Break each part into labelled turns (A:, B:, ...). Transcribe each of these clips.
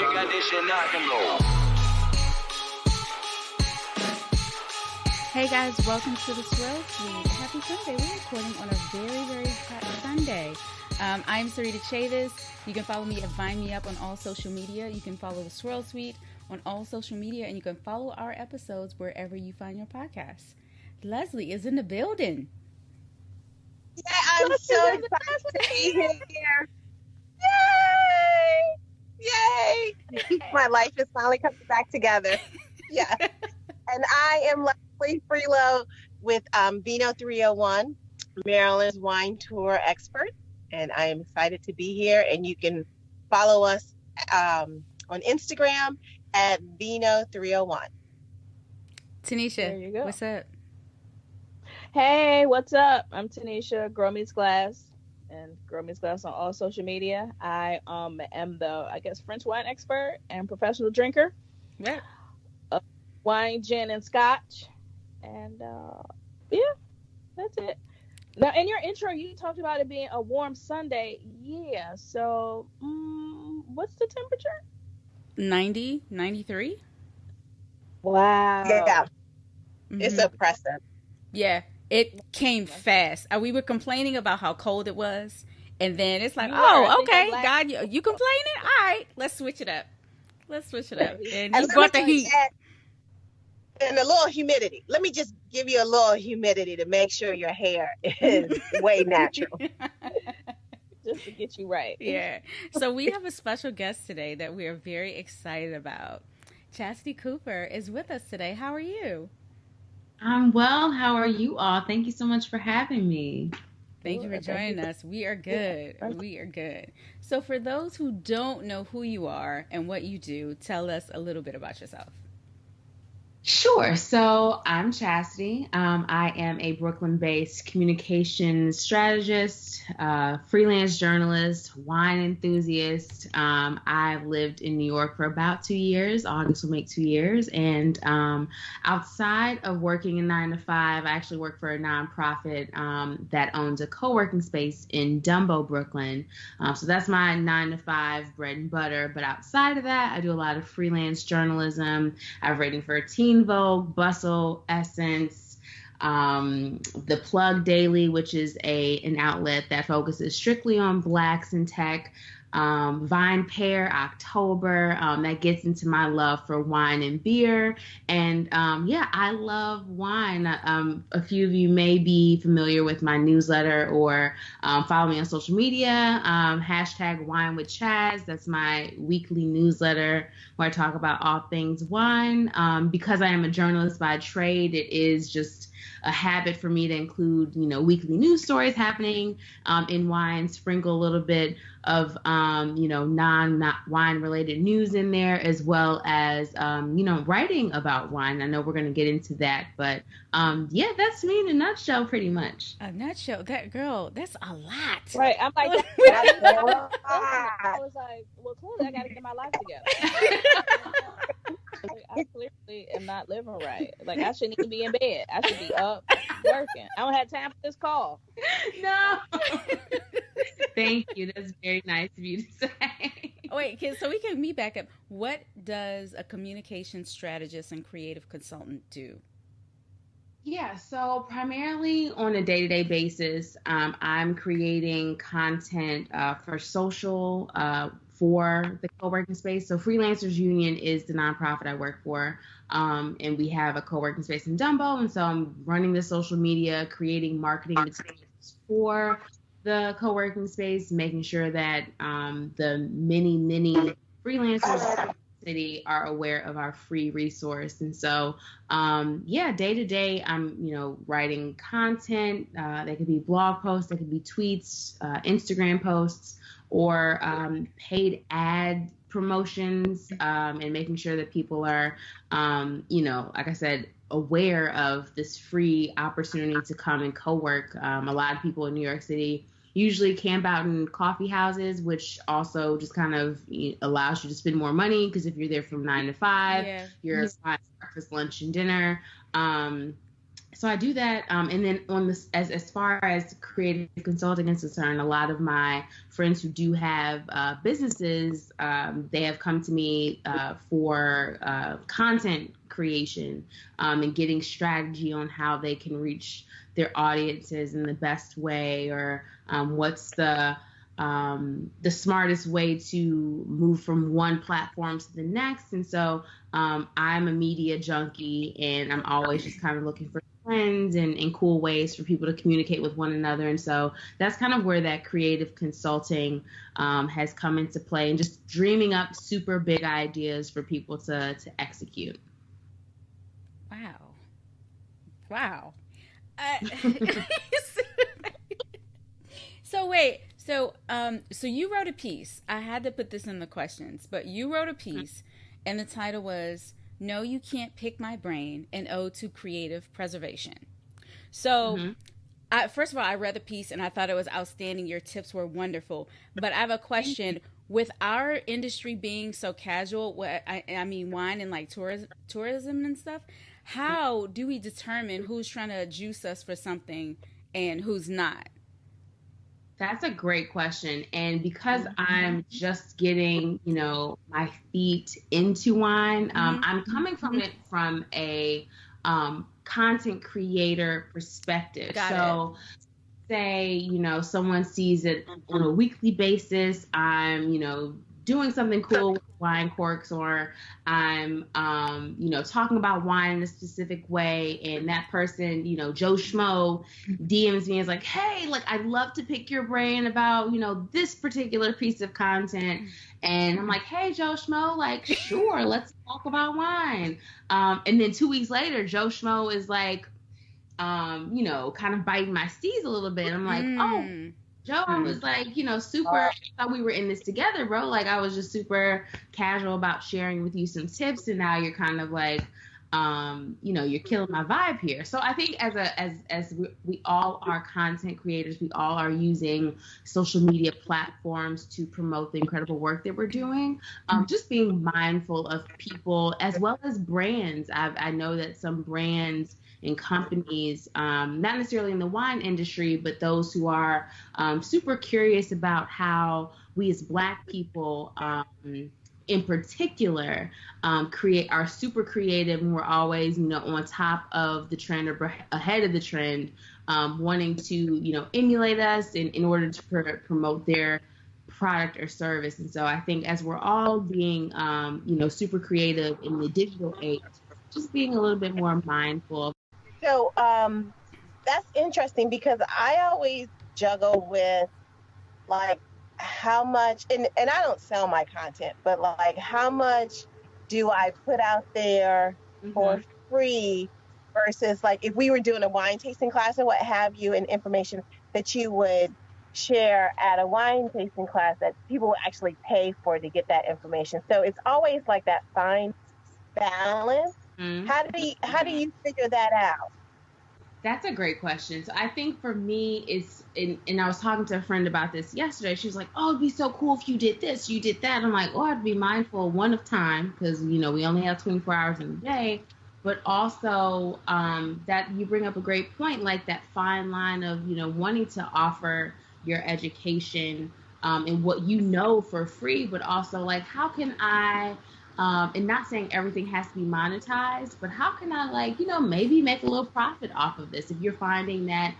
A: Hey guys, welcome to the Swirl Suite. Happy Sunday. We're recording on a very, very hot Sunday. I'm Sarita Chavis. You can follow me at Vine Me Up on all social media. You can follow the Swirl Suite on all social media, and you can follow our episodes wherever you find your podcasts. Leslie is in the building.
B: Yeah, I'm so excited to be here. Yay! Yay! My life is finally coming back together. Yeah. And I am Leslie Freelo with Vino 301, Maryland's wine tour expert. And I am excited to be here. And you can follow us on Instagram at Vino 301.
A: Tanisha,
C: There you go.
A: what's up?
C: Hey, what's up? I'm Tanisha, Girl Meets Glass, and Girl Meets Glass on all social media. I am the, French wine expert and professional drinker.
A: Yeah.
C: Wine, gin, and scotch. And yeah, that's it. Now, in your intro, you talked about it being a warm Sunday. Yeah, so what's the temperature?
A: 90, 93?
C: Wow.
B: Yeah,
A: Mm-hmm.
B: it's oppressive.
A: Yeah, it came fast. We were complaining about how cold it was, and then it's like,
C: You were. I think
A: okay,
C: I'm
A: God, you complaining? All right, let's switch it up. And
B: And
A: you brought the
B: let me
A: heat.
B: add- And a little humidity. Let me just give you a little humidity to make sure your hair is way natural.
C: Just to get you right.
A: Yeah. So we have a special guest today that we are very excited about. Chastity Cooper is with us today. How are you?
D: I'm well. How are you all? Thank you so much for having me.
A: Thank you for joining us. We are good. We are good. So for those who don't know who you are and what you do, tell us a little bit about yourself.
D: Sure. So I'm Chastity. I am a Brooklyn-based communications strategist, freelance journalist, wine enthusiast. I've lived in New York for about 2 years. August will make 2 years. And outside of working a 9-to-5, I actually work for a nonprofit that owns a co-working space in Dumbo, Brooklyn. So that's my 9-to-5 bread and butter. But outside of that, I do a lot of freelance journalism. I've written for Teen Vogue, Bustle, Essence, The Plug Daily, which is an outlet that focuses strictly on Blacks in tech, Vine Pair, October, that gets into my love for wine and beer. And I love wine. A few of you may be familiar with my newsletter or follow me on social media, hashtag Wine with Chaz. That's my weekly newsletter where I talk about all things wine. Because I am a journalist by trade, it is just a habit for me to include, weekly news stories happening in wine, sprinkle a little bit of, not wine related news in there, as well as, writing about wine. I know we're going to get into that, but that's me in a nutshell, pretty much.
A: A nutshell, that girl, that's a lot.
C: Right. I'm like,
B: That's a lot.
C: I was like, well, clearly I got to get my life together. I clearly am not living right. Like, I shouldn't even be in bed. I should be up working. I don't have time for this call.
D: No. Thank you. That's very nice of you to say.
A: Wait, so we can meet back up. What does a communication strategist and creative consultant do?
D: Yeah, so primarily on a day-to-day basis, I'm creating content for social, for the co-working space. So Freelancers Union is the nonprofit I work for, and we have a co-working space in Dumbo, and so I'm running the social media, creating marketing materials for the co-working space, making sure that the many freelancers in the city are aware of our free resource. And so, day to day, I'm, writing content. They could be blog posts, they could be tweets, Instagram posts, or paid ad promotions, and making sure that people are, like I said, aware of this free opportunity to come and co-work. A lot of people in New York City usually camp out in coffee houses, which also just kind of allows you to spend more money, because if you're there from 9 to 5, you're buying breakfast, lunch, and dinner. So I do that, and then on this, as far as creative consulting is concerned, a lot of my friends who do have businesses, they have come to me for content creation and getting strategy on how they can reach their audiences in the best way, or what's the smartest way to move from one platform to the next. And so I'm a media junkie, and I'm always just kind of looking for trends and cool ways for people to communicate with one another. And so that's kind of where that creative consulting has come into play, and just dreaming up super big ideas for people to execute.
A: Wow. So wait, so you wrote a piece. I had to put this in the questions, but you wrote a piece, and the title was "No, You Can't Pick My Brain: An Ode to Creative Preservation." So, first of all, I read the piece and I thought it was outstanding. Your tips were wonderful. But I have a question. With our industry being so casual, I mean, wine and like tourism and stuff, how do we determine who's trying to juice us for something and who's not?
D: That's a great question. And because I'm just getting, my feet into wine, I'm coming from it from a content creator perspective. So say, someone sees it on a weekly basis, I'm, doing something cool with wine corks, or I'm, talking about wine in a specific way, and that person, Joe Schmo DMs me and is like, hey, like, I'd love to pick your brain about, this particular piece of content. And I'm like, hey, Joe Schmo, like, sure, let's talk about wine. And then 2 weeks later, Joe Schmo is like, kind of biting my steez a little bit. I'm like, oh, Joe, I was like, super, thought we were in this together, bro. Like, I was just super casual about sharing with you some tips, and now you're kind of like, you're killing my vibe here. So I think as we all are content creators, we all are using social media platforms to promote the incredible work that we're doing. Just being mindful of people as well as brands. I know that some brands and companies, not necessarily in the wine industry, but those who are super curious about how we as Black people in particular are super creative, and we're always on top of the trend or ahead of the trend, wanting to emulate us in order to promote their product or service. And so I think as we're all being super creative in the digital age, just being a little bit more mindful.
B: So that's interesting, because I always juggle with like how much, and I don't sell my content, but like how much do I put out there for free versus like if we were doing a wine tasting class and what have you, and information that you would share at a wine tasting class that people would actually pay for to get that information. So it's always like that fine balance. How do you figure that out?
D: That's a great question. So I think for me, and I was talking to a friend about this yesterday. She was like, oh, it'd be so cool if you did this, you did that. I'm like, oh, I'd be mindful, one, of time, because, we only have 24 hours in a day, but also that you bring up a great point, like that fine line of, wanting to offer your education and what for free, but also like, how can I, and not saying everything has to be monetized, but how can I maybe make a little profit off of this? If you're finding that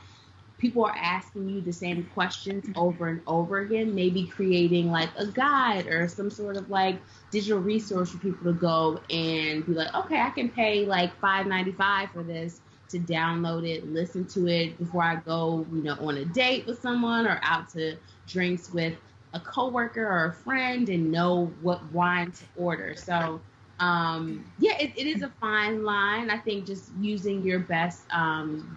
D: people are asking you the same questions over and over again, maybe creating like a guide or some sort of like digital resource for people to go and be like, okay, I can pay like $5.95 for this to download it, listen to it before I go, on a date with someone or out to drinks with a coworker or a friend, and know what wine to order. So, it is a fine line. I think just using your best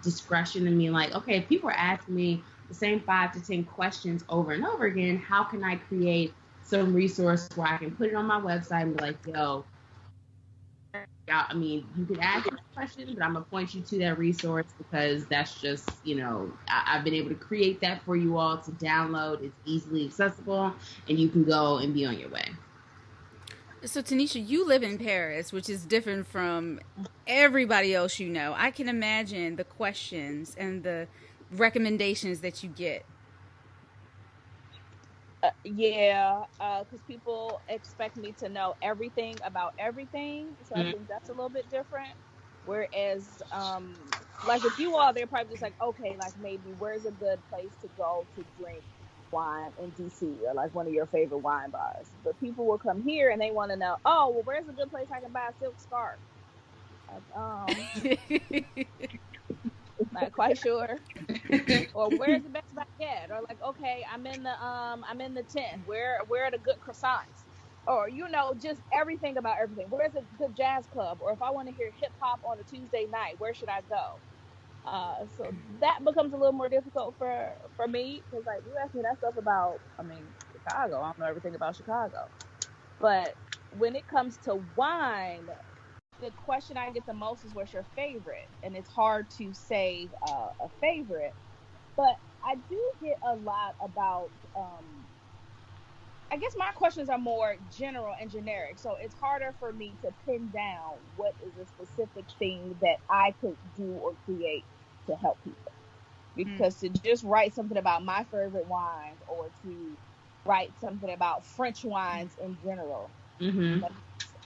D: discretion and being like, okay, if people are asking me the same 5 to 10 questions over and over again, how can I create some resource where I can put it on my website and be like, yo, I mean, you can ask a question, but I'm going to point you to that resource because that's just, I've been able to create that for you all to download. It's easily accessible, and you can go and be on your way.
A: So, Tanisha, you live in Paris, which is different from everybody else you know. I can imagine the questions and the recommendations that you get.
C: Yeah, because people expect me to know everything about everything, so I think that's a little bit different. Whereas, like with you all, they're probably just like, okay, like maybe where's a good place to go to drink wine in DC, or like one of your favorite wine bars. But people will come here and they want to know, oh, well, where's a good place I can buy a silk scarf? Like, not quite sure. Or where's the best baguette? Or like, okay, I'm in the tent. Where are the good croissants? Or just everything about everything. Where's a good jazz club? Or if I want to hear hip hop on a Tuesday night, where should I go? So that becomes a little more difficult for me, because like you asked me that stuff about, Chicago. I don't know everything about Chicago, but when it comes to wine, the question I get the most is what's your favorite, and it's hard to say a favorite, but I do get a lot about. I guess my questions are more general and generic, so it's harder for me to pin down what is a specific thing that I could do or create to help people. Because to just write something about my favorite wines, or to write something about French wines in general,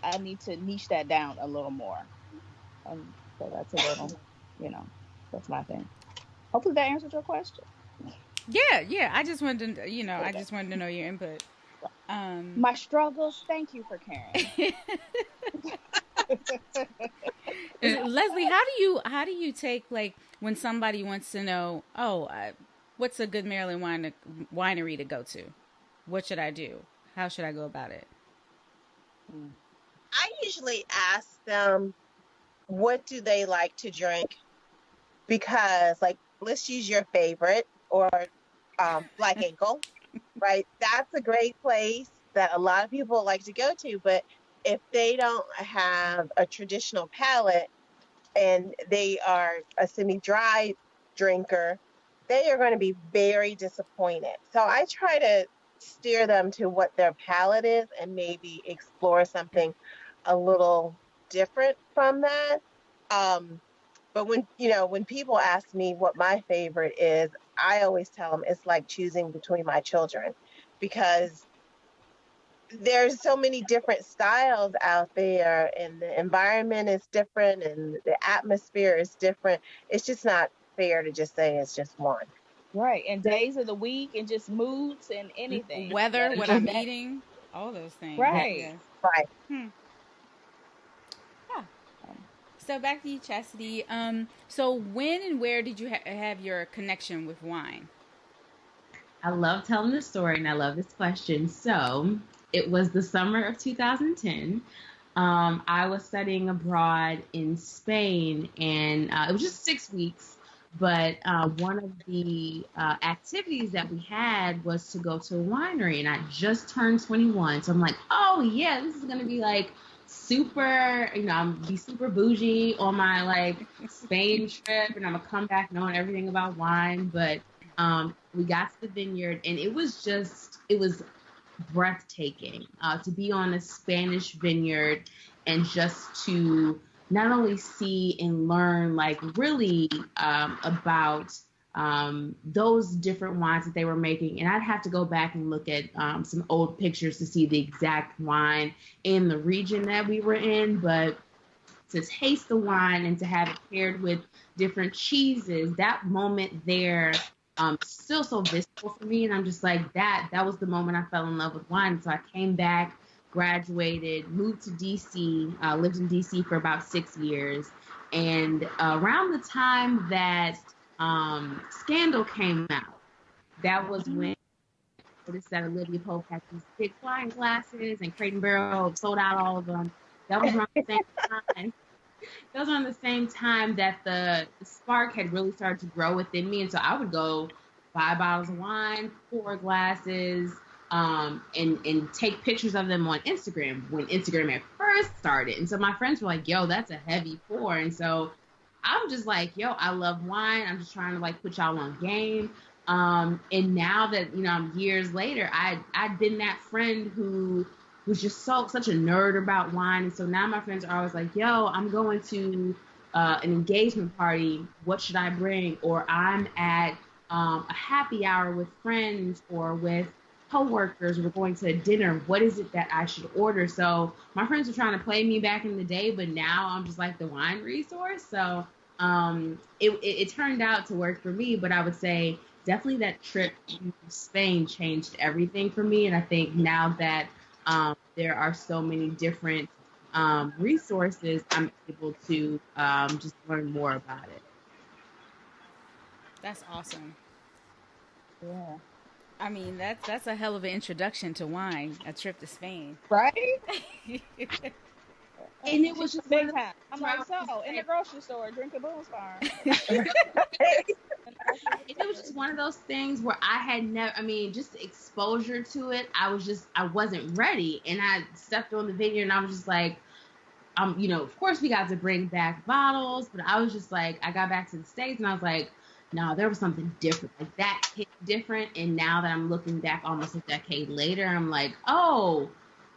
C: I need to niche that down a little more. So that's a little, that's my thing. Hopefully that answered your question.
A: Yeah. I just wanted to, I just wanted to know your input.
C: My struggles. Thank you for caring.
A: Leslie, how do you take, like, when somebody wants to know, what's a good Maryland winery to go to? What should I do? How should I go about it?
B: I usually ask them, what do they like to drink? Because, like, let's use your favorite, or Black Ankle, right? That's a great place that a lot of people like to go to. But if they don't have a traditional palate and they are a semi-dry drinker, they are going to be very disappointed. So I try to steer them to what their palate is and maybe explore something a little different from that. But when people ask me what my favorite is, I always tell them it's like choosing between my children, because there's so many different styles out there, and the environment is different and the atmosphere is different. It's just not fair to just say it's just one.
C: Right, and days of the week, and just moods and anything.
A: Weather, what I'm eating, all those things.
C: Right.
A: Yeah.
B: Right.
A: Yeah. So back to you, Chastity. So when and where did you have your connection with wine?
D: I love telling this story, and I love this question. So it was the summer of 2010. I was studying abroad in Spain, and it was just 6 weeks. But one of the activities that we had was to go to a winery, and I just turned 21. So I'm like, oh, yeah, this is going to be like super, I'm be super bougie on my like Spain trip, and I'm going to come back knowing everything about wine. But we got to the vineyard, and it was breathtaking to be on a Spanish vineyard, and just to not only see and learn like really about those different wines that they were making. And I'd have to go back and look at some old pictures to see the exact wine in the region that we were in. But to taste the wine and to have it paired with different cheeses, that moment there, still so visceral for me. And I'm just like, that was the moment I fell in love with wine. So I came back, graduated, moved to DC, lived in DC for about 6 years. And around the time that Scandal came out, that was when I noticed that Olivia Pope had these big wine glasses, and Crate and Barrel sold out all of them. That was around the same time. That was around the same time that the spark had really started to grow within me. And so I would go buy bottles of wine, pour glasses, and take pictures of them on Instagram when Instagram had first started. And so my friends were like, yo, that's a heavy pour. And so I'm just like, yo, I love wine. I'm just trying to like put y'all on game. And now that, years later, I'd been that friend who was just such a nerd about wine. And so now my friends are always like, yo, I'm going to an engagement party. What should I bring? Or I'm at a happy hour with friends or with coworkers. We're going to a dinner. What is it that I should order? So my friends were trying to play me back in the day, but now I'm just like the wine resource. So it turned out to work for me, but I would say definitely that trip to Spain changed everything for me. And I think now that there are so many different resources, I'm able to just learn more about it.
A: That's awesome.
C: Yeah.
A: I mean, that's a hell of an introduction to wine, a trip to Spain.
C: Right?
D: And it was just
C: big time. I'm like, so in the grocery store, drinking Boone's Farm.
D: It was just one of those things where I had never, I mean, just exposure to it. I wasn't ready. And I stepped on the vineyard and I was just like, you know, of course we got to bring back bottles, but I was just like, I got back to the States and I was like, no, there was something different. Like that hit different. And now that I'm looking back almost a decade later, I'm like, oh,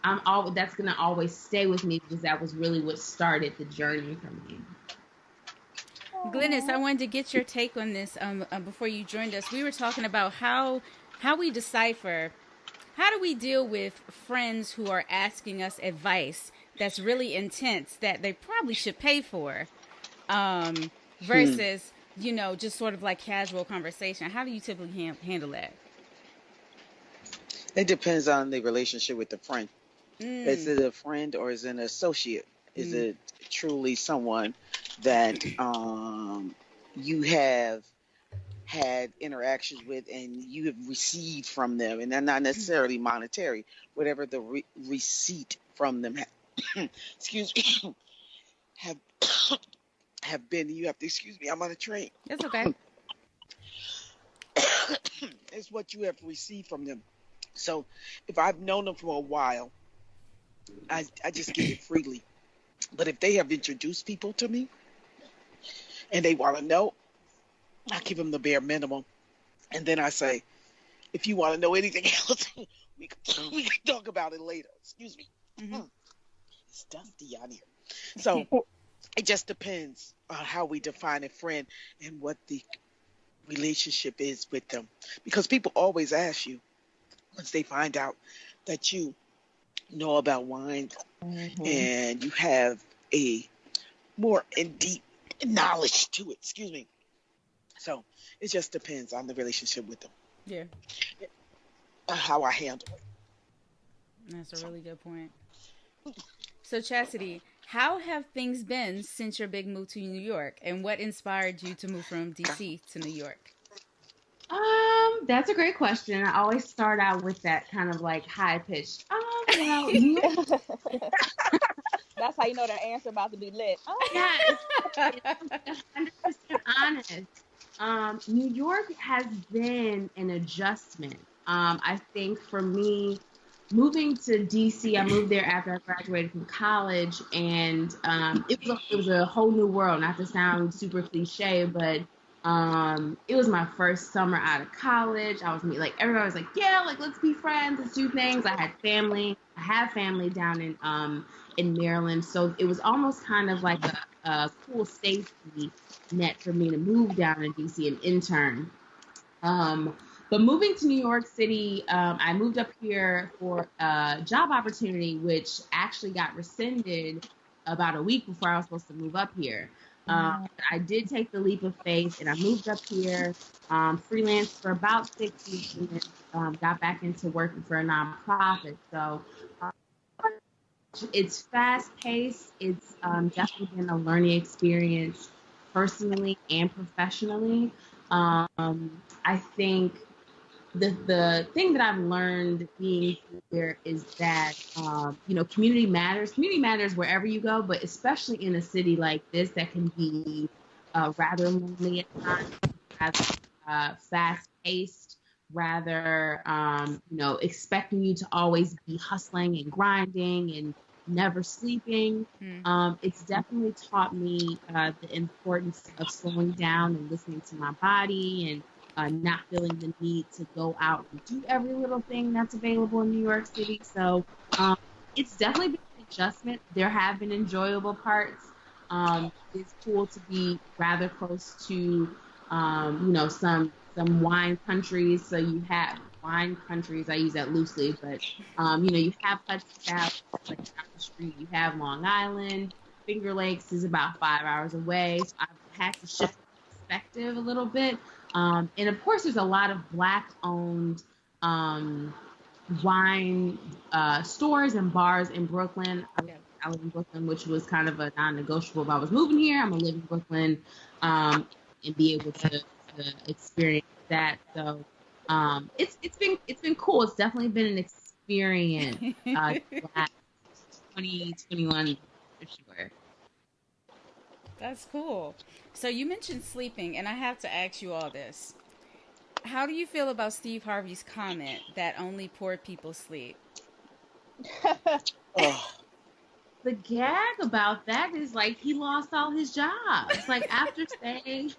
D: that's going to always stay with me because that was really what started the journey for me.
A: Glynis, I wanted to get your take on this before you joined us. We were talking about how we decipher, how do we deal with friends who are asking us advice that's really intense that they probably should pay for versus, you know, just sort of like casual conversation. How do you typically handle that?
E: It depends on the relationship with the friend. Is it a friend or is it an associate? Is it truly someone that you have had interactions with and you have received from them, and they're not necessarily monetary, whatever the receipt from them excuse me, have been. You have to excuse me, I'm on a train.
A: That's okay.
E: It's what you have received from them. So if I've known them for a while, I just give it freely. But if they have introduced people to me and they want to know, I give them the bare minimum. And then I say, if you want to know anything else, we can talk about it later. Excuse me. It's dusty out here. So it just depends on how we define a friend and what the relationship is with them. Because people always ask you, once they find out that you know about wine and you have a more in-deep knowledge to it. Excuse me. So it just depends on the relationship with them.
A: Yeah.
E: How I handle it.
A: That's a really good point. So Chastity, how have things been since your big move to New York, and what inspired you to move from DC to New York?
D: That's a great question. I always start out with that kind of like high pitched. Well,
C: That's how you know the answer about to be lit.
D: Yeah, it's 100% honest. New York has been an adjustment. I think for me, moving to DC, I moved there after I graduated from college, and it was a whole new world. Not to sound super cliche, but it was my first summer out of college. I was everybody was like, yeah, like let's be friends, let's do things. I have family down in Maryland, so it was almost kind of like a cool safety net for me to move down to DC and intern. But moving to New York City, I moved up here for a job opportunity, which actually got rescinded about a week before I was supposed to move up here. I did take the leap of faith and I moved up here, freelanced for about 6 weeks, and then got back into working for a nonprofit. So it's fast paced. It's definitely been a learning experience personally and professionally. I think the thing that I've learned being here is that, community matters. Community matters wherever you go, but especially in a city like this that can be rather lonely at times, rather fast-paced, rather, expecting you to always be hustling and grinding and never sleeping. It's definitely taught me the importance of slowing down and listening to my body and not feeling the need to go out and do every little thing that's available in New York City. So it's definitely been an adjustment. There have been enjoyable parts. It's cool to be rather close to, some wine countries. So you have wine countries. I use that loosely, but you have Hudson Valley, like down the street. You have Long Island. Finger Lakes is about 5 hours away. So I've had to shift perspective a little bit. And of course, there's a lot of Black-owned wine stores and bars in Brooklyn. I live in Brooklyn, which was kind of a non-negotiable. If I was moving here, I'm gonna live in Brooklyn and be able to experience that. So it's been cool. It's definitely been an experience. Last 2021 for sure.
A: That's cool. So you mentioned sleeping, and I have to ask you all this. How do you feel about Steve Harvey's comment that only poor people sleep?
D: The gag about that is like he lost all his jobs. Like after saying,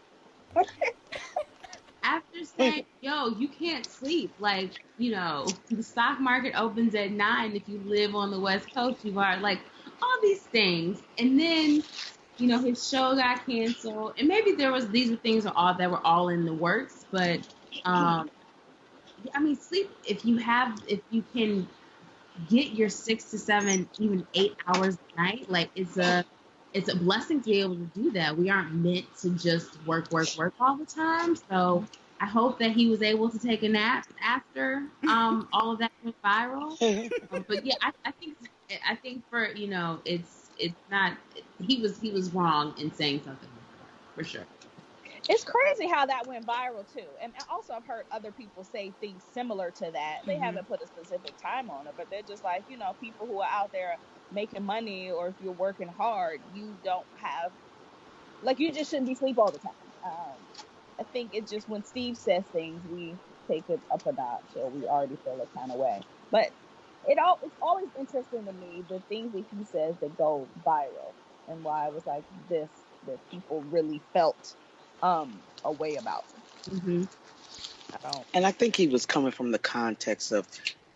D: yo, you can't sleep. Like, the stock market opens at 9. If you live on the West Coast, you are like all these things. And then, his show got canceled. And maybe these were things that were all in the works. But, sleep, if you can get your 6 to 7, even 8 hours a night, like it's a blessing to be able to do that. We aren't meant to just work all the time. So I hope that he was able to take a nap after all of that went viral. But yeah, I think for it's not, he was wrong in saying something for sure.
C: It's crazy how that went viral too. And also I've heard other people say things similar to that. They haven't put a specific time on it, but they're just like, people who are out there making money, or if you're working hard, you don't have, like, you just shouldn't be asleep all the time. I think it's just when Steve says things, we take it up a notch, or we already feel a kind of way. But it's always interesting to me, the things that he says that go viral, and why it was like this, that people really felt a way about.
D: Mm-hmm.
E: And I think he was coming from the context of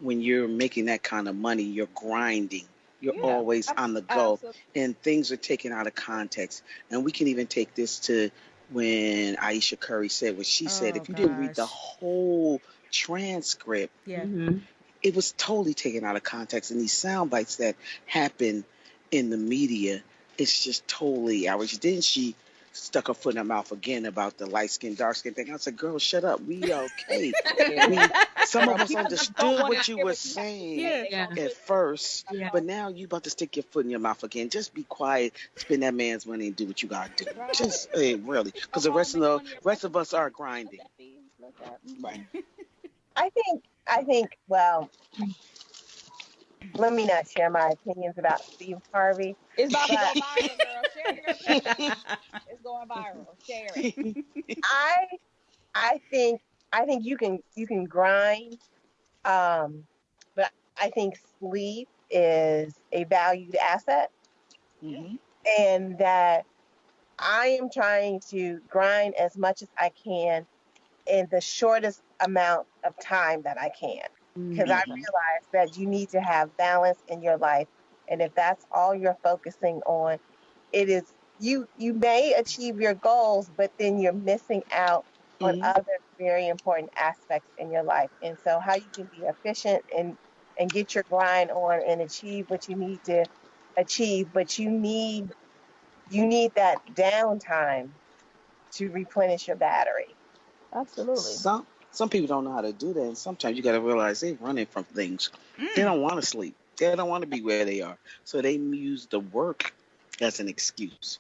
E: when you're making that kind of money, you're grinding. You're always on the go. Absolutely. And things are taken out of context. And we can even take this to when Aisha Curry said what she said. If you didn't read the whole transcript, it was totally taken out of context. And these sound bites that happen in the media, it's just totally outrageous. Didn't she stuck her foot in her mouth again about the light skin, dark skin thing? I said, girl, shut up. We okay. Some of us understood what you were saying at first, but now you about to stick your foot in your mouth again. Just be quiet, spend that man's money, and do what you gotta do. Right. Just really, because the rest of us are grinding. Right.
B: I think. Well, let me not share my opinions about Steve Harvey.
C: It's about to go viral, girl. Share your opinion. It's going viral. Share it.
B: I think you can grind, but I think sleep is a valued asset, and that I am trying to grind as much as I can in the shortest amount of time that I can. Because I realize that you need to have balance in your life. And if that's all you're focusing on, it is, you may achieve your goals, but then you're missing out on other very important aspects in your life. And so how you can be efficient and get your grind on and achieve what you need to achieve, but you need that downtime to replenish your battery.
C: Absolutely.
E: Some people don't know how to do that, and sometimes you got to realize they're running from things. They don't want to sleep. They don't want to be where they are. So they use the work as an excuse.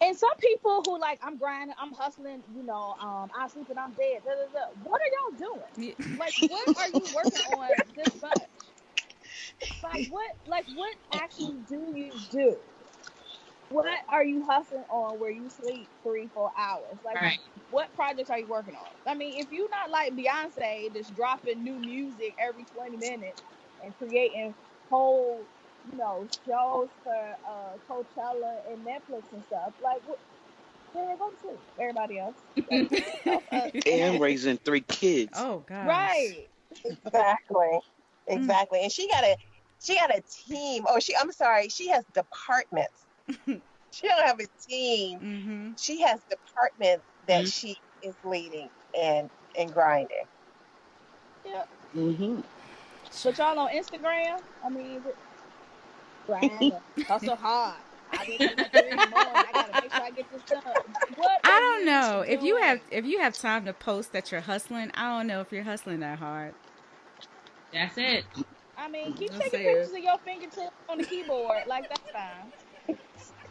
C: And some people who like, I'm grinding, I'm hustling, I'm sleeping, I'm dead. Da, da, da. What are y'all doing? Like, what are you working on this much? What actually do you do? What are you hustling on where you sleep 3-4 hours? Like, what projects are you working on? I mean, if you're not like Beyonce, just dropping new music every 20 minutes and creating whole, shows for Coachella and Netflix and stuff, like, where go to sleep? Everybody else.
E: And raising 3 kids.
A: Oh, God.
C: Right.
B: Exactly. And she She had a team. Oh, I'm sorry. She has departments. She don't have a team.
A: Mm-hmm.
B: She has departments that she is leading and grinding.
C: Yeah.
E: Mm-hmm.
C: But y'all on Instagram? I mean, grind, hustle hard. I didn't get 3 in the morning. I gotta make sure I get this done. What
A: I
C: are
A: don't know if you
C: doing?
A: have time to post that you're hustling. I don't know if you're hustling that hard.
D: That's it.
C: I mean, keep
A: I'm
C: taking
A: saying.
C: pictures of your fingertips on the keyboard. Like, that's fine.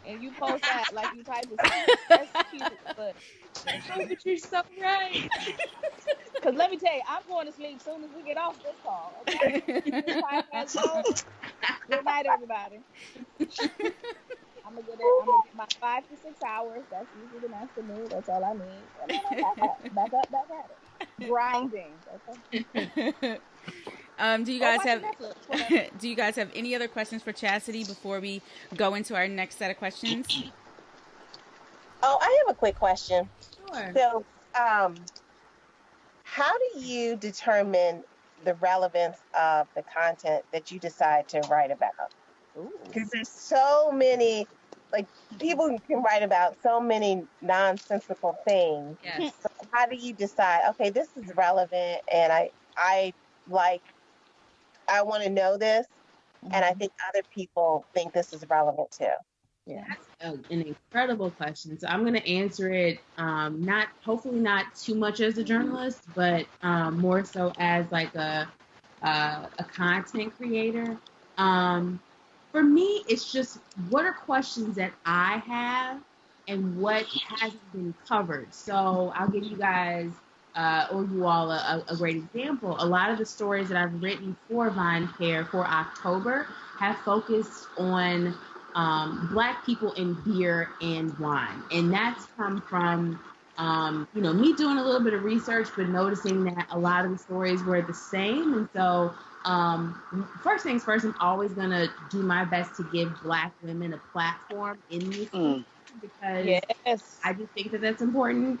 C: And you post that like you type it. That's cute. But
D: You're so right.
C: because let me tell you, I'm going to sleep as soon as we get off this call. Okay? This podcast goes. Good night, everybody. I'm gonna get my 5 to 6 hours. That's usually the master move. That's all I need. And then I'm back at it. Grinding. Okay?
A: Do you guys have any other questions for Chastity before we go into our next set of questions?
B: Oh, I have a quick question.
D: Sure.
B: So, how do you determine the relevance of the content that you decide to write about? Because there's so many, like, people can write about so many nonsensical things.
D: Yes.
B: So how do you decide, okay, this is relevant and I want to know this, and I think other people think this is relevant too.
C: Yeah.
D: That's an incredible question. So I'm going to answer it hopefully not too much as a journalist, but more so as like a content creator. For me, it's just what are questions that I have and what hasn't been covered. So I'll give you guys or you all a great example. A lot of the stories that I've written for VinePair for October have focused on Black people in beer and wine. And that's come from, me doing a little bit of research, but noticing that a lot of the stories were the same. And so first things first, I'm always going to do my best to give Black women a platform in this because
C: yes.
D: I do think that that's important.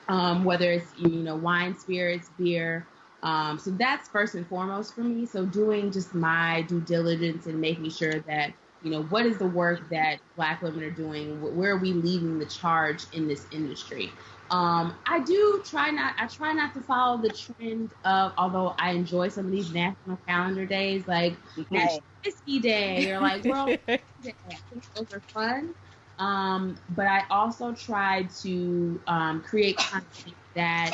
D: Whether it's, wine, spirits, beer. So that's first and foremost for me. So doing just my due diligence and making sure that, what is the work that Black women are doing? Where are we leading the charge in this industry? I try not to follow the trend of, although I enjoy some of these national calendar days, like National Whiskey Day or like World Day. I think those are fun. But I also try to create content that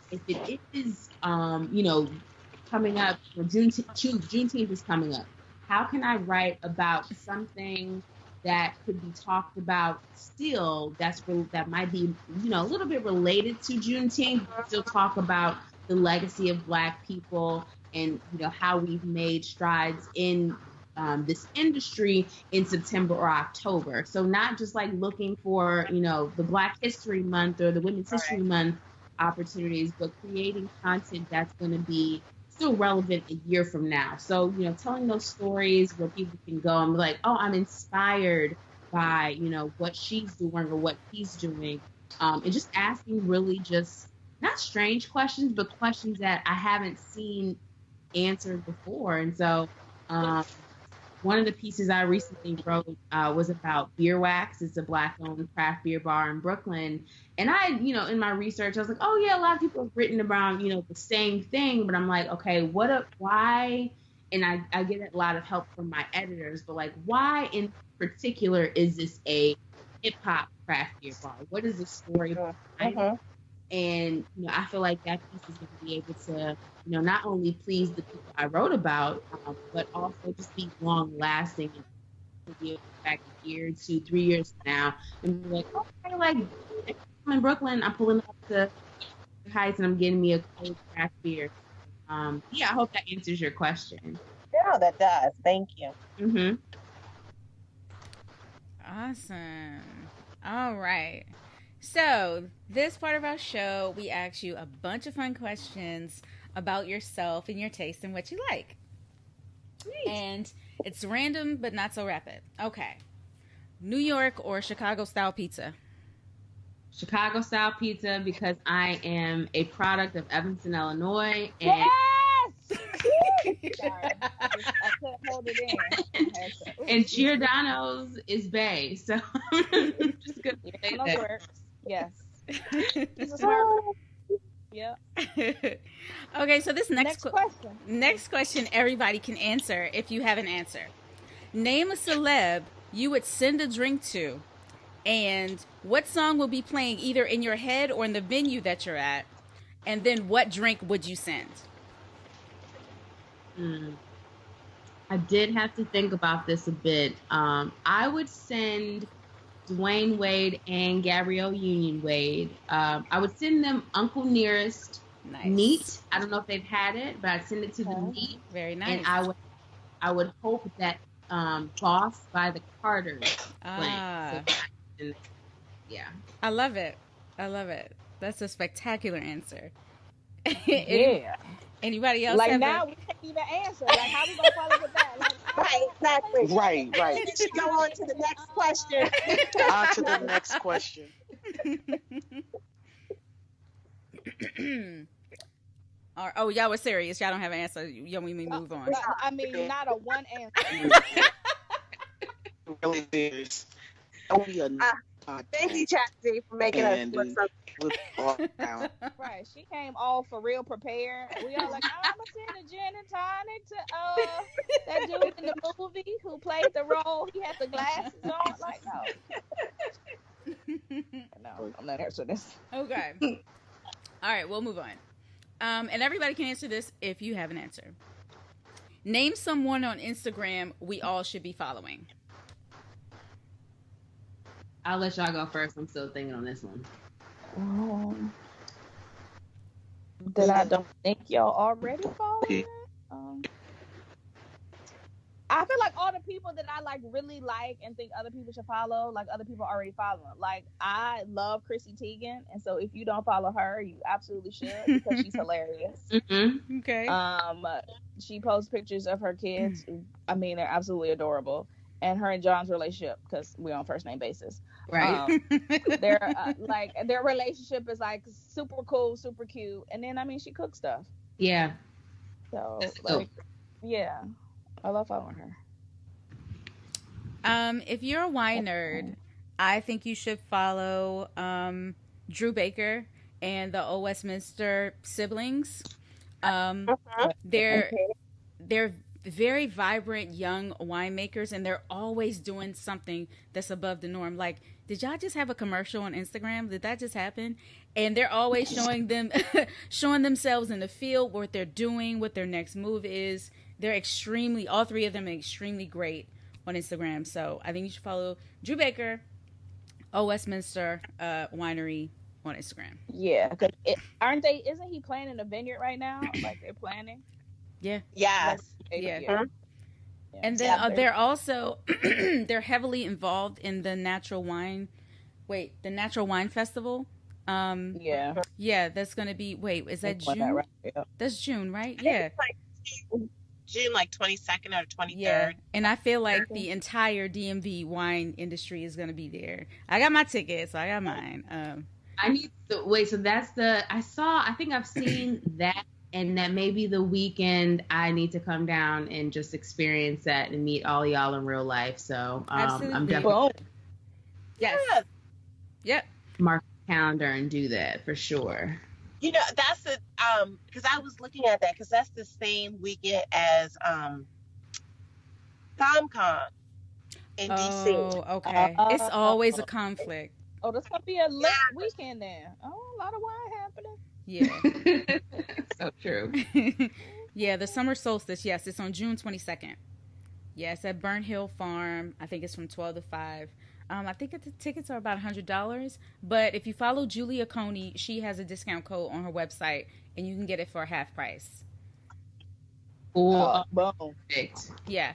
D: if it is, coming up, or Juneteenth is coming up, how can I write about something that could be talked about still that might be, a little bit related to Juneteenth, but still talk about the legacy of Black people and, how we've made strides in this industry in September or October. So not just like looking for, the Black History Month or the Women's History Month opportunities, but creating content that's going to be still relevant a year from now. So, telling those stories where people can go and be like, oh, I'm inspired by, what she's doing or what he's doing. And just asking really just not strange questions, but questions that I haven't seen answered before. And so, one of the pieces I recently wrote was about Beer Wax. It's a Black-owned craft beer bar in Brooklyn. And I, in my research, I was like, oh, yeah, a lot of people have written about, the same thing. But I'm like, okay, why? And I get a lot of help from my editors. But, like, why in particular is this a hip-hop craft beer bar? What is the story behind it? And, I feel like that piece is going to be able to, not only please the people I wrote about, but also just be long lasting and to be able to back a year, 2, 3 years from now and be like, okay, like I'm in Brooklyn, I'm pulling up to the Heights and I'm getting me a cold craft beer. I hope that answers your question.
B: Yeah, that does. Thank you.
D: Mm-hmm.
A: Awesome. All right. So, this part of our show, we ask you a bunch of fun questions about yourself and your taste and what you like.
D: Sweet.
A: And it's random, but not so rapid. Okay. New York or Chicago style pizza?
D: Chicago style pizza, because I am a product of Evanston, Illinois. And
C: Yes! Sorry. I couldn't hold held it in. I had to-
D: And Giordano's is Bay, so I'm just gonna say
C: Giordano's
D: that.
C: works. Yes. She's a smart. Yeah.
A: Okay, so this
C: Next question.
A: next question everybody can answer if you have an answer. Name a celeb you would send a drink to, and what song will be playing either in your head or in the venue that you're at, and then what drink would you send?
D: I did have to think about this a bit. I would send Dwayne Wade and Gabrielle Union Wade. I would send them Uncle Nearest
A: Nice.
D: Neat. I don't know if they've had it, but I'd send it to them
C: Okay.
D: Neat.
A: Very nice.
D: And I would hope that Boss by the Carters
A: Ah,
D: playing. Yeah.
A: I love it. I love it. That's a spectacular answer.
C: Yeah.
A: Anybody else?
C: Like
A: have
C: now
A: a-
C: we can't even answer. Like how we gonna follow with that? Like,
B: Right, exactly.
E: Right, right.
B: We should go on to the next question.
E: On to the next question.
A: Oh, y'all were serious. Y'all don't have an answer. Y'all, we move on.
C: I mean, not a one answer.
E: Really serious. Don't be a
B: Thank you, Chastity, for making us
E: And,
B: look so
E: with all down.
C: Right. She came all for real prepared. We all like, I'm gonna send a gin and tonic to that dude in the movie who played the role. He had the glasses on. Like, no, I'm not answering this.
A: Okay. All right, we'll move on. And everybody can answer this if you have an answer. Name someone on Instagram we all should be following.
D: I'll let y'all go first. I'm still thinking on this one.
C: That I don't think y'all already follow. I feel like all the people that I like really like and think other people should follow, like other people already following. Like I love Chrissy Teigen, and so if you don't follow her, you absolutely should because she's hilarious.
D: Mm-hmm.
A: Okay.
C: She posts pictures of her kids. I mean, they're absolutely adorable. And her and John's relationship, because we're on first name basis.
D: Right.
C: They're like their relationship is like super cool, super cute. And then I mean, she cooks stuff.
D: Yeah.
C: So
D: That's
C: like, yeah, I love following her.
A: If you're a wine nerd, I think you should follow Drew Baker and the Old Westminster siblings. They're very vibrant young winemakers, and they're always doing something that's above the norm. Like, did y'all just have a commercial on Instagram? Did that just happen? And they're always showing themselves in the field, what they're doing, what their next move is. They're all three of them are extremely great on Instagram. So I think you should follow Drew Baker, Old Westminster Winery on Instagram.
C: Yeah, because isn't he playing in a vineyard right now? Like they're planning.
A: Yeah.
B: yes.
A: Yeah. And then they're also they're heavily involved in the Natural Wine Festival. Yeah, that's gonna be. Wait, is that June?
C: Right? Yeah.
A: That's June, right? Yeah.
B: It's like June, like 22nd or 23rd.
A: Yeah, and I feel like the entire DMV wine industry is gonna be there. I got my ticket, so I got mine.
D: I need to wait. So that's I think I've seen that, and that maybe the weekend I need to come down and just experience that and meet all y'all in real life. So I'm
A: Absolutely.
D: definitely
A: Yes. Yep.
D: mark the calendar and do that for sure.
B: You know, that's the because I was looking at that because that's the same weekend as ThomCon in DC.
A: Oh, okay. It's always a conflict.
C: Oh, this gonna be a lit weekend then. Oh, a lot of wine happening.
A: Yeah.
D: So true.
A: Yeah, the summer solstice. Yes, it's on June 22nd. Yes, at Burnt Hill Farm. I think it's from 12 to 5. I think the tickets are about $100. But if you follow Julia Coney, she has a discount code on her website, and you can get it for half price.
D: Cool.
C: Boom.
D: Perfect.
A: Yeah.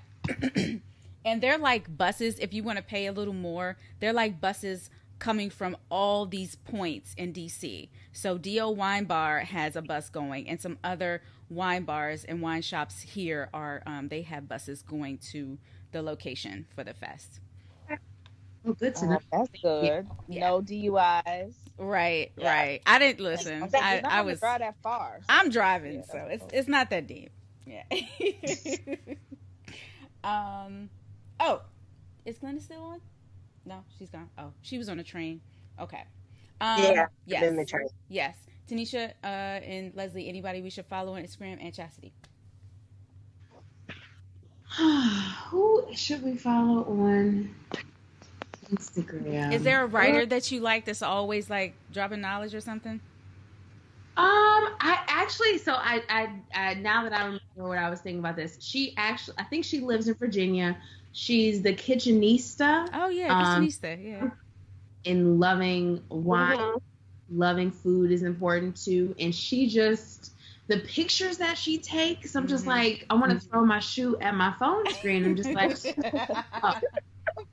A: And they're like buses. If you want to pay a little more, they're like buses coming from all these points in DC. So D.O. Wine Bar has a bus going, and some other wine bars and wine shops here are they have buses going to the location for the fest.
D: Oh, good to know.
C: That's good.
A: Yeah.
C: No DUIs.
A: Right,
B: Yeah.
A: right. I didn't listen. I was
C: drive that far.
A: I'm driving,
C: Yeah,
A: so
C: that's
A: it's not that deep. Yeah. Oh, is Glenda still on? No, she's gone. Oh, she was on a train. Okay.
B: Yeah,
A: Yes.
B: in the train.
A: Yes. Tanisha and Leslie, anybody we should follow on Instagram, and Chastity?
D: Who should we follow on Instagram?
A: Is there a writer that you like that's always like dropping knowledge or something?
D: I actually, so I now that I remember what I was thinking about this, I think she lives in Virginia. She's the Kitchenista.
A: Oh yeah, Kitchenista, yeah.
D: In loving wine, loving food is important too. And the pictures that she takes, I'm just like, I want to throw my shoe at my phone screen. I'm just like, oh,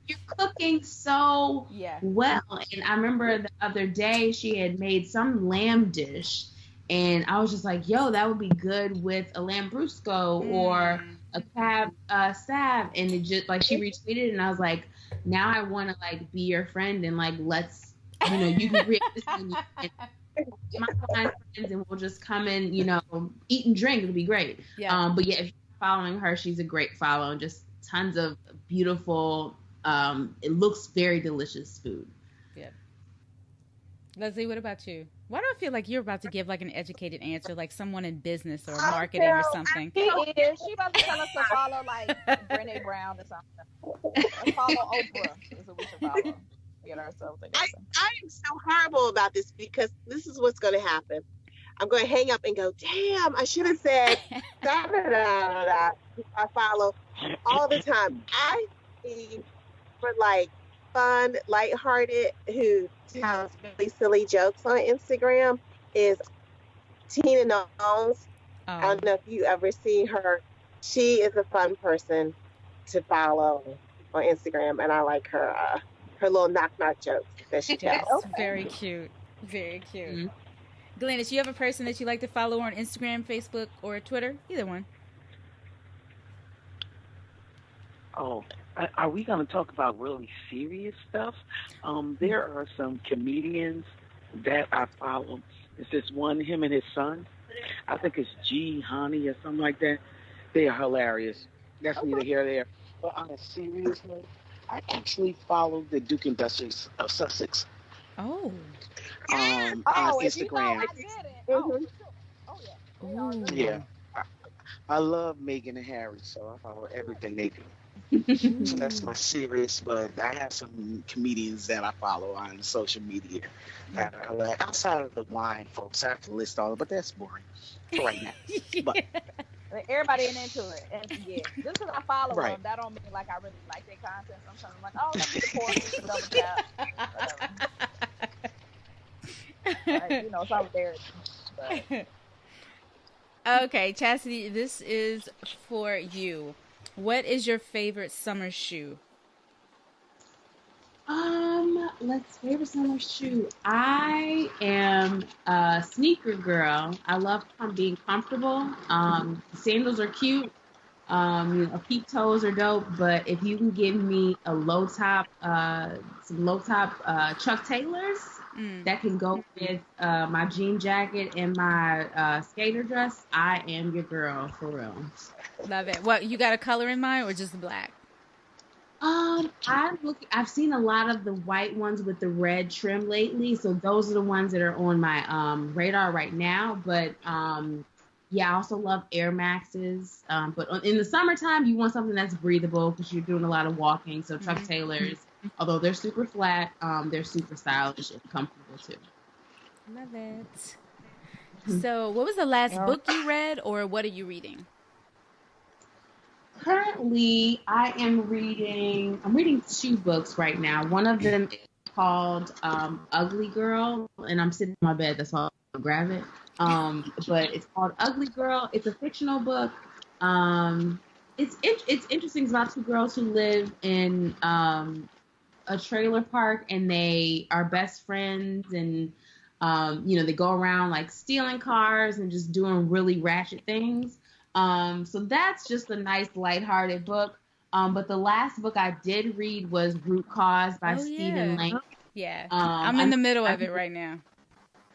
D: you're cooking so well. And I remember the other day she had made some lamb dish, and I was just like, yo, that would be good with a lambrusco or a crab salad. And it just like, she retweeted, and I was like, now I want to like be your friend, and like, let's, you can create this menu and my friends, and we'll just come and eat and drink. It'll be great. But yeah, if you're following her, she's a great follow, and just tons of beautiful, it looks very delicious food.
A: Yeah. Leslie, what about you? Why do I feel like you're about to give like an educated answer, like someone in business or marketing or something?
C: She is. She about to tell us to follow like Brené Brown or something. Follow Oprah is what we should follow. Get ourselves together.
B: I am so horrible about this, because this is what's going to happen. I'm going to hang up and go, damn, I should have said da da da da. I follow all the time. I see for like fun, lighthearted, who tells really silly jokes on Instagram is Tina Knowles. I don't know if you ever see her. She is a fun person to follow on Instagram, and I like her little knock-knock jokes that she tells.
A: Very cute. Very cute. Mm-hmm. Glennis, you have a person that you like to follow on Instagram, Facebook, or Twitter? Either one.
F: Oh, are we going to talk about really serious stuff? There are some comedians that I follow. It's this one, him and his son. I think it's G. Honey or something like that. They are hilarious. That's neither here nor there. But on a serious note, I actually follow the Duke and Duchess of Sussex.
A: Oh.
F: On Instagram.
C: I didn't. Oh yeah.
F: Yeah. I love Meghan and Harry, so I follow everything they do. So that's my serious, but I have some comedians that I follow on social media that are like, outside of the wine folks. I have to list all of them, but that's boring for right now. But
C: everybody ain't into it. And yeah, just because I follow them, that don't mean like I really like their content. Sometimes I'm like, oh, let me support this, double tap. Like, solidarity. But.
A: Okay, Chastity, this is for you. What is your favorite summer shoe?
D: Favorite summer shoe. I am a sneaker girl. I love being comfortable. Sandals are cute. Peep toes are dope. But if you can give me a some low top Chuck Taylors that can go with my jean jacket and my skater dress, I am your girl for real.
A: Love it. What, you got a color in mind or just black?
D: I've seen a lot of the white ones with the red trim lately, so those are the ones that are on my radar right now. But I also love Air Maxes. But in the summertime, you want something that's breathable because you're doing a lot of walking. So Chuck Taylors, although they're super flat, they're super stylish and comfortable too.
A: Love it. So, what was the last book you read, or what are you reading?
D: Currently, I'm reading 2 books right now. One of them is called Ugly Girl, and I'm sitting in my bed, that's why I'll grab it. But it's called Ugly Girl. It's a fictional book. It's interesting. It's about 2 girls who live in a trailer park, and they are best friends, and they go around like stealing cars and just doing really ratchet things. So that's just a nice, lighthearted book. But the last book I did read was Root Cause by Stephen Lang.
A: Yeah, I'm in the middle of it right now.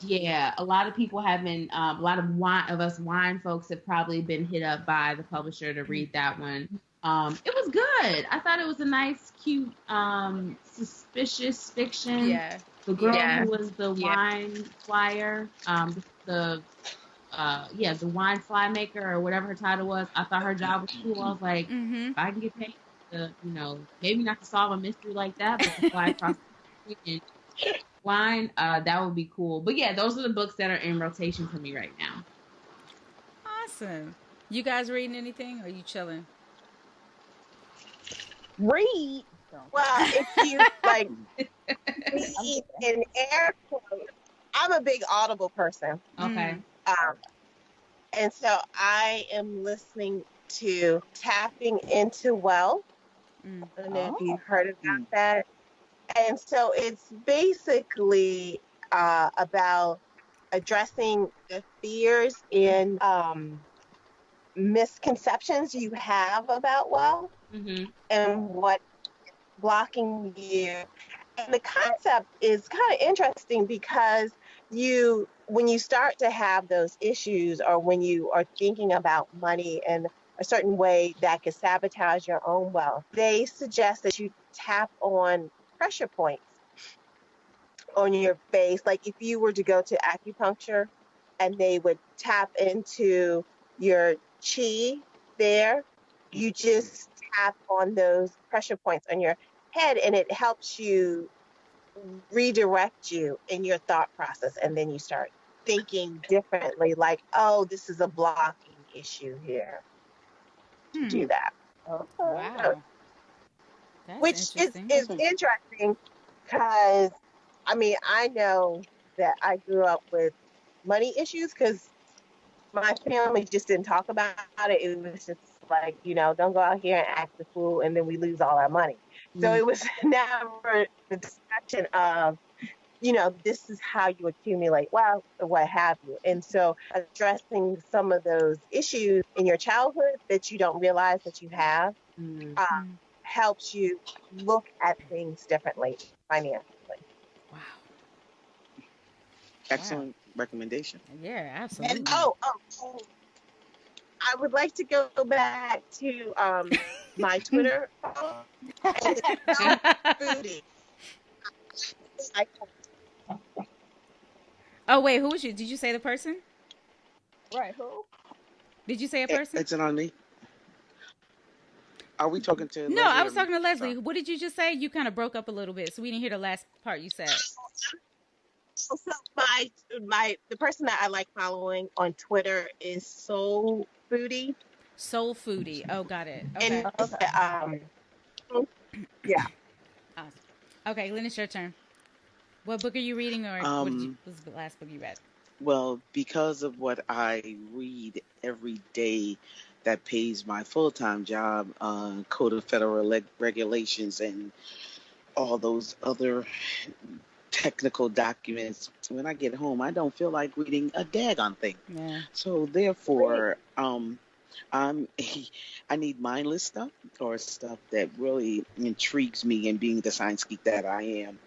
D: Yeah, a lot of people haven't. A lot of us wine folks have probably been hit up by the publisher to read that one. It was good. I thought it was a nice, cute, suspicious fiction.
A: Yeah.
D: The girl who was the wine flyer, the wine fly maker or whatever her title was. I thought her job was cool. I was like, if I can get paid to, maybe not to solve a mystery like that, but to fly across the country and wine, that would be cool. But yeah, those are the books that are in rotation for me right now.
A: Awesome. You guys reading anything or are you chilling?
C: Read.
B: Well, if you like read in air quotes, I'm a big Audible person.
D: Okay.
B: And so I am listening to Tapping into Wealth. I don't know if you've heard about that. And so it's basically about addressing the fears and misconceptions you have about wealth and what is blocking you. And the concept is kind of interesting because when you start to have those issues or when you are thinking about money in a certain way that could sabotage your own wealth, they suggest that you tap on pressure points on your face. Like if you were to go to acupuncture and they would tap into your chi there, you just tap on those pressure points on your head and it helps you redirect you in your thought process, and then you start thinking differently, like, oh, this is a blocking issue here. Do that.
A: Wow. That's
B: Which is interesting because, I know that I grew up with money issues because my family just didn't talk about it. It was just like, don't go out here and act the fool and then we lose all our money. So it was never the discussion of, this is how you accumulate wealth or what have you. And so addressing some of those issues in your childhood that you don't realize that you have helps you look at things differently financially.
A: Wow.
E: Excellent recommendation.
A: Yeah, absolutely.
B: And I would like to go back to my Twitter. Foodie.
A: Oh wait, who was you? Did you say the person?
C: Right, who?
A: Did you say a person?
E: It's on me. Are we talking to?
A: No,
E: Leslie
A: I was talking to Leslie.
E: Sorry.
A: What did you just say? You kind of broke up a little bit, so we didn't hear the last part you said.
B: So the person that I like following on Twitter is Soul Foodie.
A: Soul Foodie. Oh, got it. Okay.
B: And yeah.
A: Awesome. Okay, Lynn, it's your turn. What book are you reading, or what was the last book you read?
E: Well, because of what I read every day that pays my full-time job, Code of Federal Regulations and all those other technical documents, when I get home, I don't feel like reading a daggone thing.
A: Yeah.
E: So therefore, I need mindless stuff or stuff that really intrigues me, and being the science geek that I am,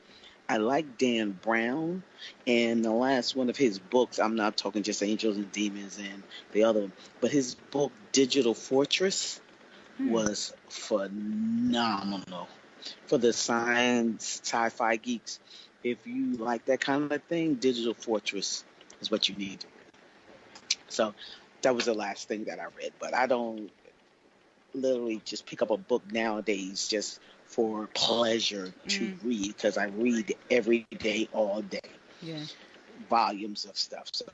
E: I like Dan Brown, and the last one of his books, I'm not talking just Angels and Demons and the other, but his book, Digital Fortress, was phenomenal. For the science, sci-fi geeks, if you like that kind of thing, Digital Fortress is what you need. So that was the last thing that I read, but I don't literally just pick up a book nowadays just for pleasure to read, because I read every day, all day.
A: Yeah.
E: Volumes of stuff. So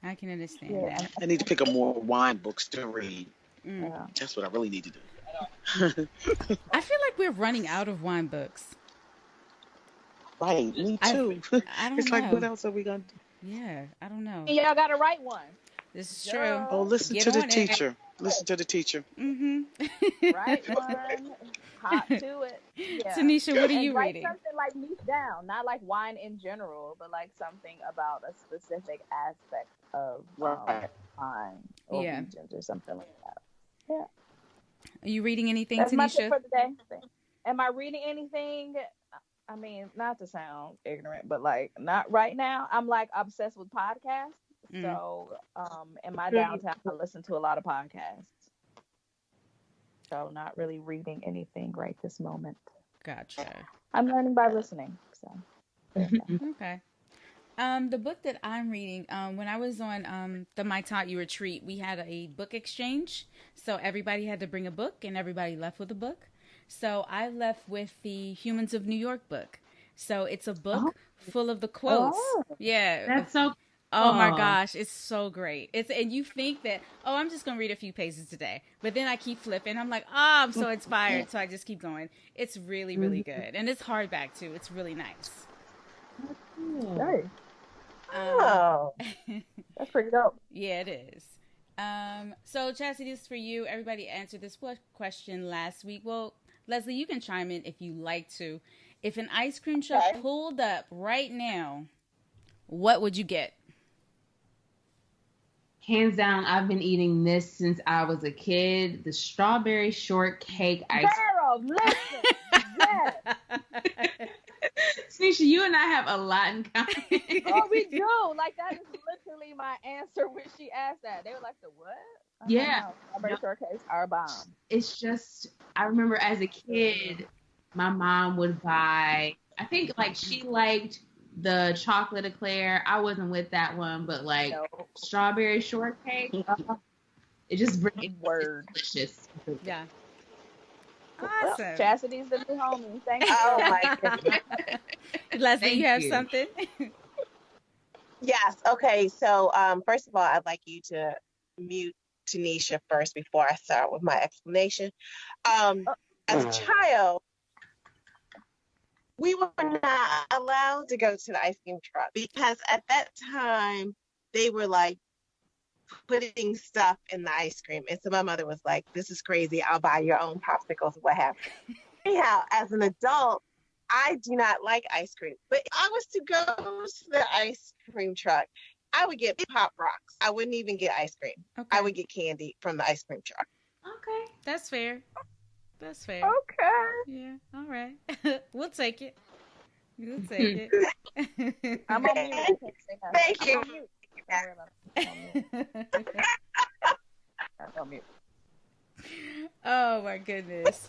A: I can understand that.
E: I need to pick up more wine books to read.
C: Yeah.
E: That's what I really need to do.
A: I feel like we're running out of wine books.
E: Right, me too.
A: I don't
E: It's
A: know.
E: like, what else are we going to do?
A: Yeah, I don't know.
C: Y'all got to write one.
A: This is true.
C: Girl.
E: Oh, listen
A: Get
E: to the
A: on it.
E: teacher. Listen to the teacher.
C: Write one. Hop to it. Yeah.
A: Tanisha, what are you
C: write
A: reading?
C: something like niche down, not like wine in general, but like something about a specific aspect of wine or
A: Yeah.
C: regions or something like that. Yeah.
A: Are you reading anything,
C: That's my tip
A: Tanisha?
C: for the day. Am I reading anything? I mean, not to sound ignorant, but like not right now. I'm like obsessed with podcasts. So in my downtime, I listen to a lot of podcasts. So not really reading anything right this moment.
A: Gotcha.
C: I'm learning by listening. So
A: Okay. The book that I'm reading, when I was on the My Taught You retreat, we had a book exchange. So everybody had to bring a book, and everybody left with a book. So I left with the Humans of New York book. So it's a book full of the quotes. Yeah.
D: That's so.
A: Oh my gosh, it's so great. And you think that, I'm just gonna read a few pages today, but then I keep flipping. I'm like, I'm so inspired, so I just keep going. It's really, really good, and it's hardback too. It's really nice.
C: nice. That's pretty dope.
A: Yeah, it is. So Chastity, this is for you. Everybody answered this question last week. Well, Leslie, you can chime in if you like to. If an ice cream truck pulled up right now, what would you get?
D: Hands down, I've been eating this since I was a kid. The strawberry shortcake ice cream.
C: Listen. Yes.
D: Sneisha, you and I have a lot in common.
C: Oh, we do. Like, that is literally my answer when she asked that. They were like, the what?
D: Yeah.
C: Strawberry shortcakes are bomb.
D: It's just, I remember as a kid, my mom would buy, I think, like, she liked the chocolate eclair. I wasn't with that one, but, like, strawberry shortcake, it just brings
C: word.
D: Delicious.
A: Yeah.
C: Well,
A: Awesome.
C: Chastity's the new homie. Thank you.
B: Oh my goodness.
A: Leslie,
D: Thank
A: you have
D: you.
A: something?
B: Yes. Okay. So, first of all, I'd like you to mute Tanisha first before I start with my explanation. As a child, we were not allowed to go to the ice cream truck because at that time they were like putting stuff in the ice cream. And so my mother was like, this is crazy. I'll buy your own popsicles, what have you. Anyhow, as an adult, I do not like ice cream. But if I was to go to the ice cream truck, I would get Pop Rocks. I wouldn't even get ice cream.
A: Okay.
B: I would get candy from the ice cream truck.
D: Okay.
A: That's fair. That's fair.
C: Okay.
A: Yeah. All right. We'll take it. We'll take it.
C: I'm on mute. I can't say nothing.
B: Thank you.
C: I'm on mute. Don't worry about it. I'm on mute.
A: Oh my goodness.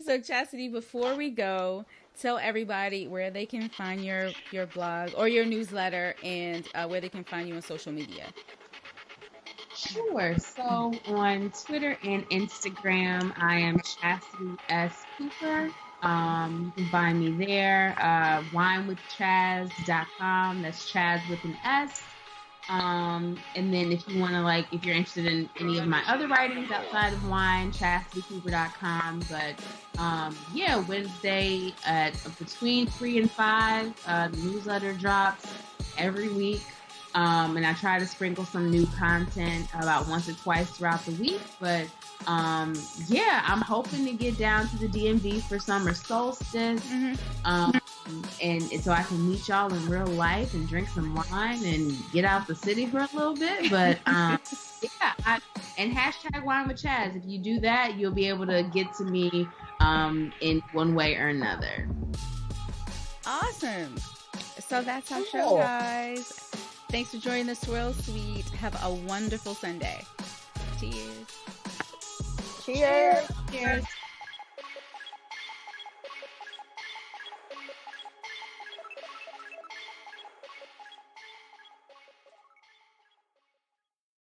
A: So Chastity, before we go, tell everybody where they can find your blog or your newsletter and where they can find you on social media.
D: Sure. So on Twitter and Instagram, I am Chastity S. Cooper. You can find me there. winewithchaz.com. That's Chaz with an S. And then if you want to, like, if you're interested in any of my other writings outside of wine, chastitycooper.com. But yeah, Wednesday at between 3 and 5, the newsletter drops every week. And I try to sprinkle some new content about once or twice throughout the week. But yeah, I'm hoping to get down to the DMV for summer solstice. And so I can meet y'all in real life and drink some wine and get out the city for a little bit. But yeah, and hashtag wine with Chaz. If you do that, you'll be able to get to me in one way or another.
A: Awesome. So that's our show, guys. Thanks for joining the Swirl Suite. Have a wonderful Sunday. Cheers.
C: Cheers.
A: Cheers.